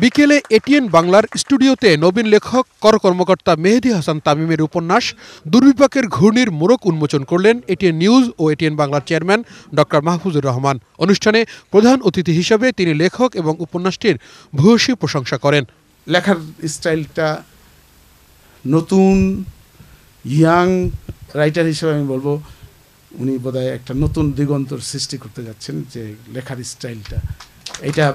বিকেলে এটিএন বাংলার স্টুডিওতে নবীন লেখক কর্মকর্তা মেহেদী হাসান তামিমের উপন্যাস দুর্বিপাকের ঘূর্ণির মোড়ক উন্মোচন করলেন এটিএন নিউজ ও এটিএন বাংলার চেয়ারম্যান ডক্টর মাহফুজুর রহমান। অনুষ্ঠানে প্রধান অতিথি হিসেবে তিনি লেখক এবং উপন্যাসটির ভূয়সী প্রশংসা করেন। লেখার স্টাইলটা নতুন ইয়াং রাইটার হিসেবে আমি বলবো উনি বোধহয় একটা নতুন দিগন্তর সৃষ্টি করতে যাচ্ছেন, যে লেখার স্টাইলটা এটা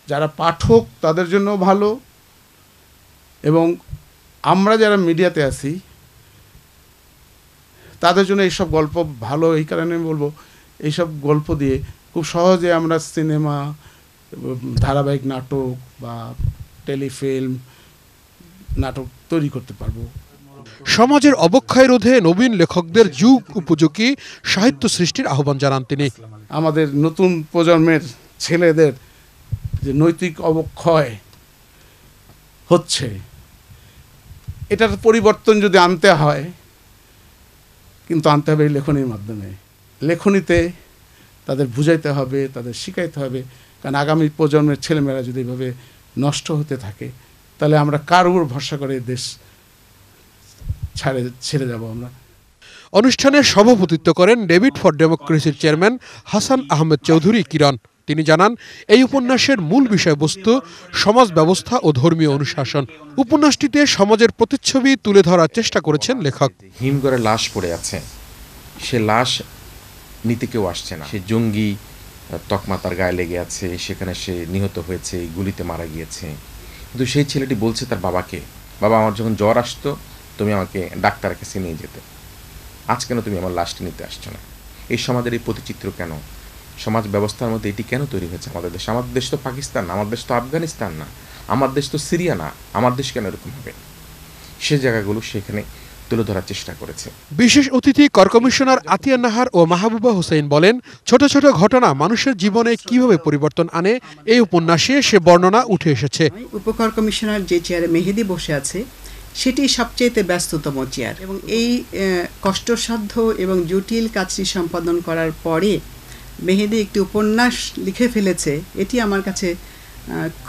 যারা পাঠক তাদের জন্য ভালো, এবং আমরা যারা মিডিয়াতে আছি তাদের জন্য এইসব গল্প ভালো। এই কারণে আমি বলবো এইসব গল্প দিয়ে খুব সহজে আমরা সিনেমা, ধারাবাহিক নাটক বা টেলিফিল্ম নাটক তৈরি করতে পারবো। সমাজের অবক্ষয় রোধে নবীন লেখকদের যুগ উপযোগী সাহিত্য সৃষ্টির আহ্বান জানান তিনি। আমাদের নতুন প্রজন্মের ছেলেদের যে নৈতিক অবক্ষয় হচ্ছে, এটার পরিবর্তন যদি আনতে হয়, কিন্তু আনতে হবে এই লেখনীর মাধ্যমে। লেখনীতে তাদের বুঝাইতে হবে, তাদের শিখাইতে হবে, কারণ আগামী প্রজন্মের ছেলেমেয়েরা যদি এভাবে নষ্ট হতে থাকে তাহলে আমরা কার উপর ভরসা করে দেশ ছেড়ে যাব আমরা। অনুষ্ঠানে সভাপতিত্ব করেন ডেভিড ফর ডেমোক্রেসির চেয়ারম্যান হাসান আহমেদ চৌধুরী কিরণ। তিনি জানান, এই উপন্যাসের মূল বিষয়বস্তু সমাজ ব্যবস্থা ও ধর্মীয় অনুশাসন। উপন্যাসটিতে সমাজের প্রতিচ্ছবি তুলে ধরার চেষ্টা করেছেন লেখক। হিমঘরে লাশ পড়ে আছে, সে লাশ নিতে কেউ আসছে না, সে জঙ্গি তকমা তার গায়ে লেগে আছে, সেখানে সে নিহত হয়েছে, গুলিতে মারা গিয়েছে। কিন্তু সেই ছেলেটি বলছে তার বাবাকে, বাবা আমার যখন জ্বর আসতো তুমি আমাকে ডাক্তারের কাছে নিয়ে যেতে, আজ কেন তুমি আমার লাশটি নিতে আসছো না? এই সমাজের এই প্রতিচিত্র কেন? সমাজ ব্যবস্থার মধ্যে এটি কেন তৈরি হয়েছে আমাদের দেশে? আমাদের দেশ তো পাকিস্তান না, আমার দেশ তো আফগানিস্তান না, আমার দেশ তো সিরিয়া না, আমার দেশ কেন এরকম হবে? সে জায়গাগুলো সেখানে তুলে ধরার চেষ্টা করেছে। বিশেষ অতিথি কর কমিশনার আতিয়া নাহার ও মাহবুবা হোসেন বলেন, ছোট ছোট ঘটনা মানুষের জীবনে কিভাবে পরিবর্তন আনে এই উপন্যাসে সে বর্ণনা উঠে এসেছে। উপকর কমিশনার যে চেয়ারে মেহেদী বসে আছে সেটি সবচেয়ে ব্যস্ততম চেয়ার, এবং এই কষ্টসাধ্য এবং জটিল কাজটি সম্পাদন করার পরে মেহেদী একটি উপন্যাস লিখে ফেলেছে, এটি আমার কাছে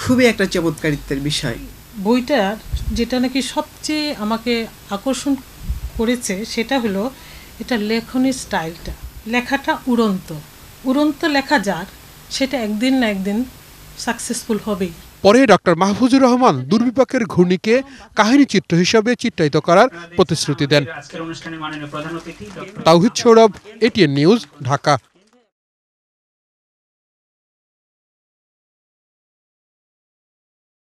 খুবই একটা চমৎকারিত্বের বিষয়। বইটা যেটা নাকি সবচেয়ে আমাকে আকর্ষণ করেছে সেটা হলো এটা লেখনের স্টাইলটা। লেখাটা উড়ন্ত লেখা যার, সেটা একদিন না একদিন সাকসেসফুল হবেই। পরে ডক্টর মাহফুজুর রহমান দুর্বিপাকের ঘূর্ণিকে কাহিনী চিত্র হিসাবে চিত্রায়িত করার প্রতিশ্রুতি দেন। তাওহিদ সৌরভ, এটিএন নিউজ, ঢাকা।